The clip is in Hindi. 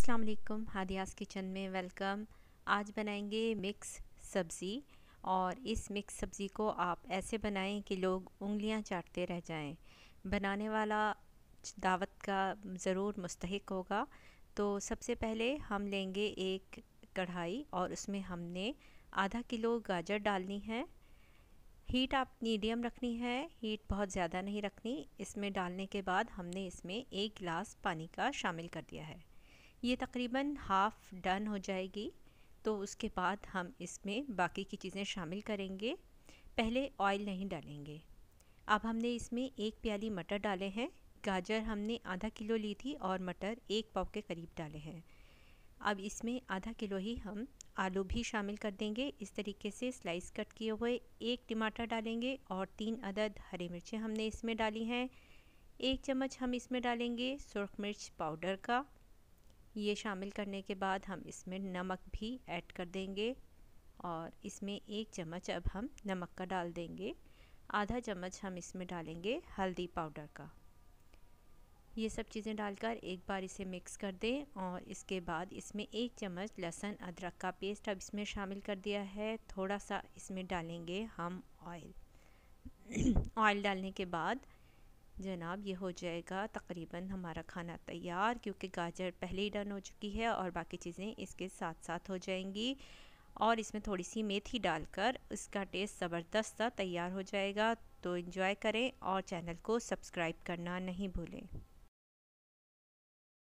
अस्सलाम वालेकुम, हादियास किचन में वेलकम। आज बनाएंगे मिक्स सब्ज़ी और इस मिक्स सब्ज़ी को आप ऐसे बनाएं कि लोग उंगलियां चाटते रह जाएं। बनाने वाला दावत का ज़रूर मुस्तहिक होगा। तो सबसे पहले हम लेंगे एक कढ़ाई और उसमें हमने आधा किलो गाजर डालनी है। हीट आप मीडियम रखनी है, हीट बहुत ज़्यादा नहीं रखनी। इसमें डालने के बाद हमने इसमें 1 गिलास पानी का शामिल कर दिया है। ये तकरीबन हाफ़ डन हो जाएगी। तो उसके बाद हम इसमें बाकी की चीज़ें शामिल करेंगे। पहले ऑयल नहीं डालेंगे। अब हमने इसमें 1 प्याली मटर डाले हैं। गाजर हमने आधा किलो ली थी और मटर 1 पाव के करीब डाले हैं। अब इसमें आधा किलो ही हम आलू भी शामिल कर देंगे। इस तरीके से स्लाइस कट किए हुए 1 टमाटर डालेंगे और 3 अदद हरी मिर्चें हमने इसमें डाली हैं। 1 चम्मच हम इसमें डालेंगे सुरख मिर्च पाउडर का। ये शामिल करने के बाद हम इसमें नमक भी ऐड कर देंगे और इसमें 1 चम्मच अब हम नमक का डाल देंगे। आधा चम्मच हम इसमें डालेंगे हल्दी पाउडर का। ये सब चीज़ें डालकर एक बार इसे मिक्स कर दें और इसके बाद इसमें 1 चम्मच लहसुन अदरक का पेस्ट अब इसमें शामिल कर दिया है। थोड़ा सा इसमें डालेंगे हम ऑयल। ऑयल डालने के बाद जनाब ये हो जाएगा तकरीबन हमारा खाना तैयार, क्योंकि गाजर पहले ही डन हो चुकी है और बाकी चीज़ें इसके साथ साथ हो जाएंगी। और इसमें थोड़ी सी मेथी डालकर इसका टेस्ट ज़बरदस्त सा तैयार हो जाएगा। तो एंजॉय करें और चैनल को सब्सक्राइब करना नहीं भूलें।